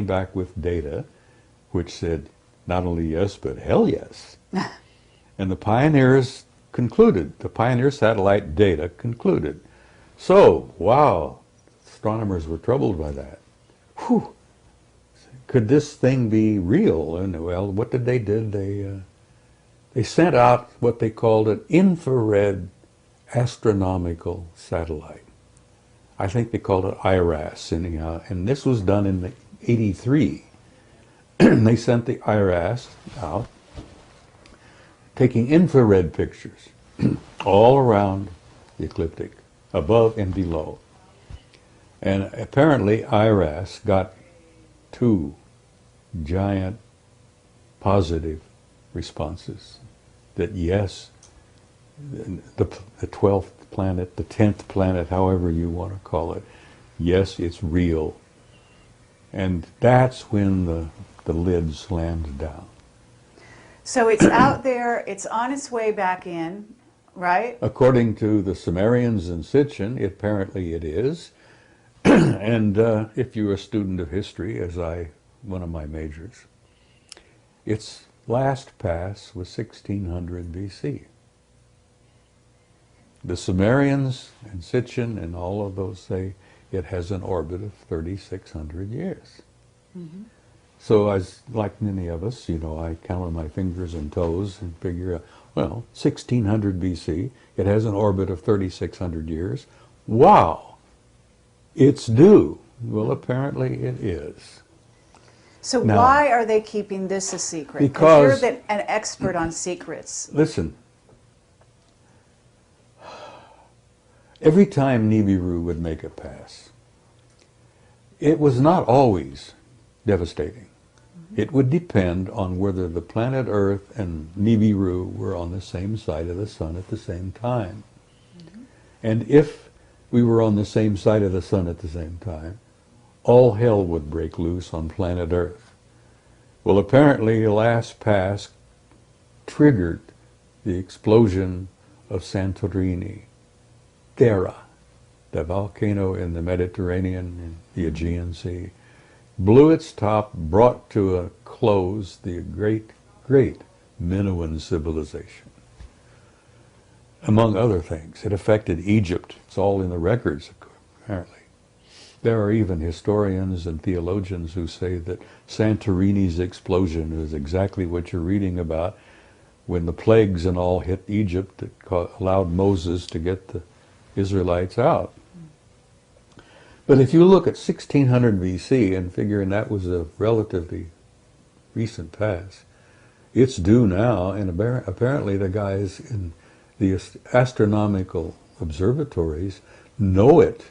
back with data which said not only yes, but hell yes. And the pioneers concluded, the Pioneer satellite data concluded. So, wow, astronomers were troubled by that. Whew, could this thing be real? And well, what did they do? They sent out what they called an infrared astronomical satellite. I think they called it IRAS anyhow, and this was done in '83. They sent the IRAS out, taking infrared pictures all around the ecliptic, above and below. And apparently IRAS got 2 giant positive responses that yes, the 12th planet, the 10th planet, however you want to call it, yes, it's real. And that's when the lid slammed down. So it's out there, it's on its way back in, right? According to the Sumerians in Sitchin, apparently it is. And if you're a student of history, as one of my majors, its last pass was 1600 BC. The Sumerians and Sitchin and all of those say it has an orbit of 3,600 years. Mm-hmm. So as like many of us, I count on my fingers and toes and figure out, well, 1600 BC, it has an orbit of 3,600 years. Wow, it's due. Well, apparently it is. So now, why are they keeping this a secret? Because you're an expert on secrets. Listen, every time Nibiru would make a pass, it was not always devastating. Mm-hmm. It would depend on whether the planet Earth and Nibiru were on the same side of the sun at the same time. Mm-hmm. And if we were on the same side of the sun at the same time, all hell would break loose on planet Earth. Well, apparently the last pass triggered the explosion of Santorini, Thera, the volcano in the Mediterranean and the Aegean Sea, blew its top, brought to a close the great, great Minoan civilization. Among other things, it affected Egypt. It's all in the records, apparently. There are even historians and theologians who say that Santorini's explosion is exactly what you're reading about when the plagues and all hit Egypt that allowed Moses to get the Israelites out. But if you look at 1600 BC and figuring that was a relatively recent pass, it's due now, and apparently the guys in the astronomical observatories know it.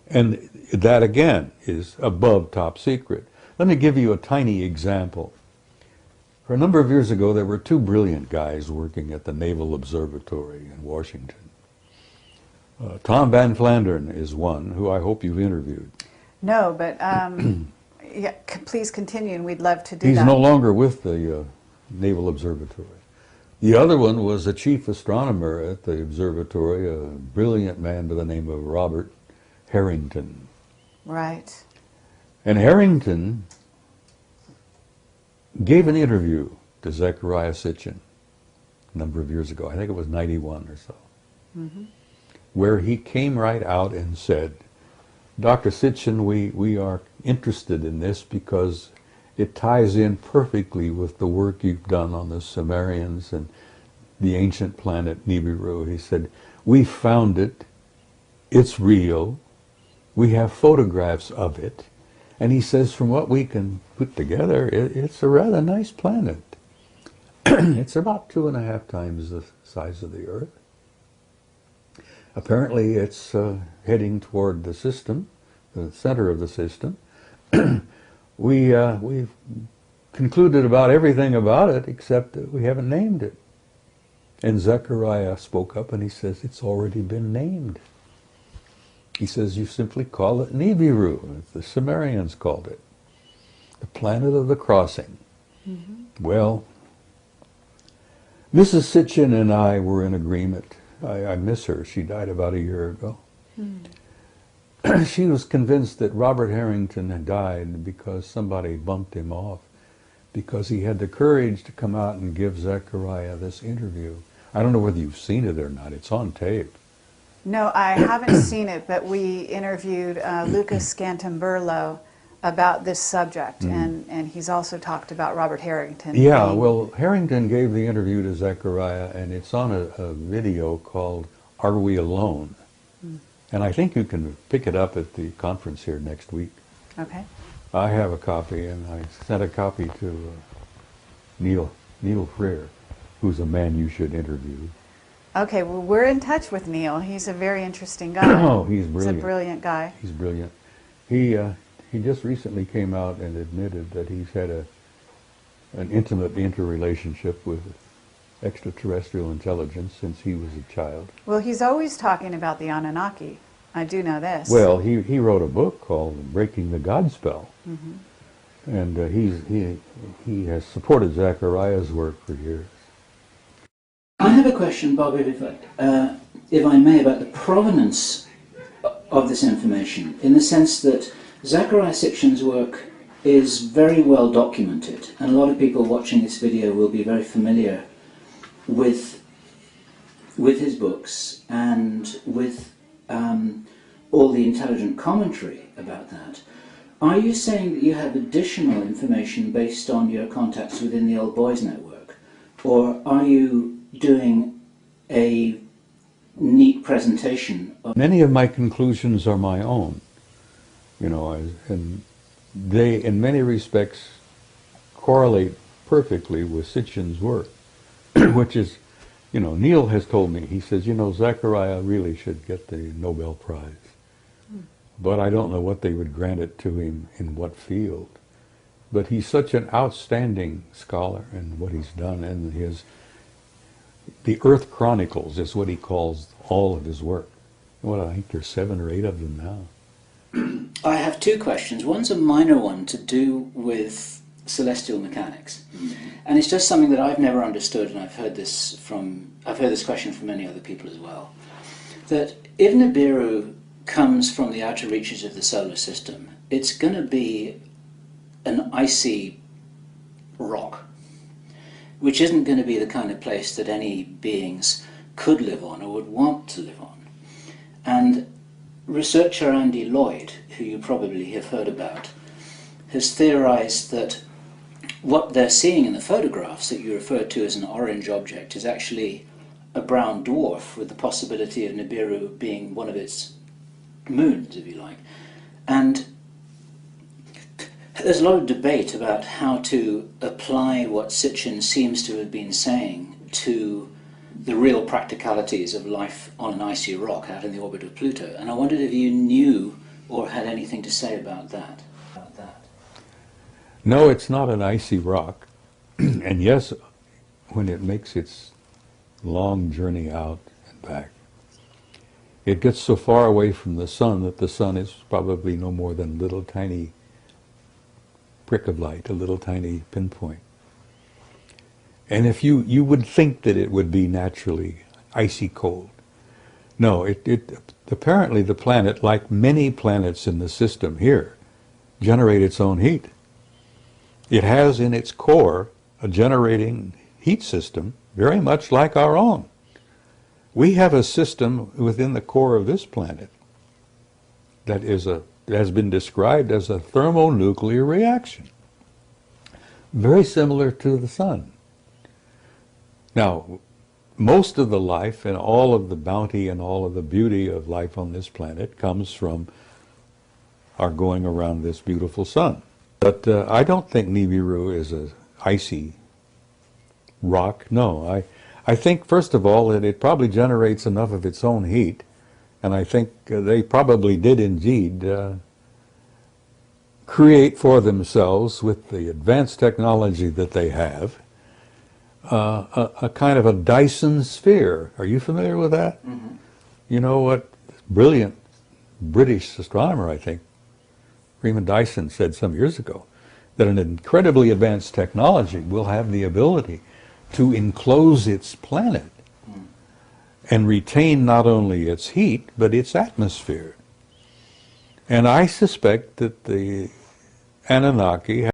And that, again, is above top secret. Let me give you a tiny example. For a number of years ago, there were 2 brilliant guys working at the Naval Observatory in Washington. Tom Van Flandern is one, who I hope you've interviewed. No, but yeah, please continue, and we'd love to do that. He's no longer with the Naval Observatory. The other one was a chief astronomer at the observatory, a brilliant man by the name of Robert Harrington. Right. And Harrington gave an interview to Zecharia Sitchin a number of years ago. I think it was 91 or so. Mm-hmm. Where he came right out and said, Dr. Sitchin, we are interested in this because it ties in perfectly with the work you've done on the Sumerians and the ancient planet Nibiru. He said, we found it, it's real, we have photographs of it, and he says from what we can put together, it's a rather nice planet. It's about 2.5 times the size of the Earth. Apparently it's heading toward the system, the center of the system. We've concluded about everything about it except that we haven't named it. And Zecharia spoke up and he says, it's already been named. He says, you simply call it Nibiru, as the Sumerians called it, the planet of the crossing. Mm-hmm. Well, Mrs. Sitchin and I were in agreement. I miss her. She died about a year ago. Mm. she was convinced that Robert Harrington had died because somebody bumped him off, because he had the courage to come out and give Zechariah this interview. I don't know whether you've seen it or not. It's on tape. No, I haven't seen it, but we interviewed Lucas Scantamburlo about this subject, and he's also talked about Robert Harrington. Yeah, well, Harrington gave the interview to Zechariah, and it's on a video called Are We Alone? And I think you can pick it up at the conference here next week. Okay. I have a copy, and I sent a copy to Neil Freer, who's a man you should interview. Okay, well, we're in touch with Neil. He's a very interesting guy. Oh, he's brilliant. He's a brilliant guy. He's brilliant. He just recently came out and admitted that he's had an intimate interrelationship with extraterrestrial intelligence since he was a child. Well, he's always talking about the Anunnaki. I do know this. Well, he wrote a book called Breaking the Godspell. And he has supported Zechariah's work for years. I have a question, Bob, if I may, about the provenance of this information, in the sense that Zechariah Sitchin's work is very well documented, and a lot of people watching this video will be very familiar with his books and with all the intelligent commentary about that. Are you saying that you have additional information based on your contacts within the Old Boys Network, or are you doing a neat presentation of... Many of my conclusions are my own, and they, in many respects, correlate perfectly with Sitchin's work, which is, Neil has told me, he says, Zechariah really should get the Nobel Prize, but I don't know what they would grant it to him in what field. But he's such an outstanding scholar in what he's done, and the Earth Chronicles is what he calls all of his work. I think there's 7 or 8 of them now. I have 2 questions. One's a minor one to do with celestial mechanics. And it's just something that I've never understood, and I've heard this question from many other people as well. That if Nibiru comes from the outer reaches of the solar system, it's going to be an icy rock, which isn't going to be the kind of place that any beings could live on or would want to live on. And researcher Andy Lloyd, who you probably have heard about, has theorized that what they're seeing in the photographs that you referred to as an orange object is actually a brown dwarf, with the possibility of Nibiru being one of its moons, if you like. And there's a lot of debate about how to apply what Sitchin seems to have been saying to the real practicalities of life on an icy rock out in the orbit of Pluto. And I wondered if you knew or had anything to say about that. No, it's not an icy rock. And yes, when it makes its long journey out and back, it gets so far away from the sun that the sun is probably no more than a little tiny prick of light, a little tiny pinpoint. And if you would think that it would be naturally icy cold. No, apparently the planet, like many planets in the system here, generate its own heat. It has in its core a generating heat system very much like our own. We have a system within the core of this planet that has been described as a thermonuclear reaction, very similar to the sun. Now, most of the life and all of the bounty and all of the beauty of life on this planet comes from our going around this beautiful sun. But I don't think Nibiru is an icy rock. No, I think, first of all, that it probably generates enough of its own heat, and I think they probably did indeed create for themselves, with the advanced technology that they have, a kind of a Dyson sphere. Are you familiar with that? Mm-hmm. You know what? Brilliant British astronomer, I think, Freeman Dyson, said some years ago that an incredibly advanced technology will have the ability to enclose its planet and retain not only its heat, but its atmosphere. And I suspect that the Anunnaki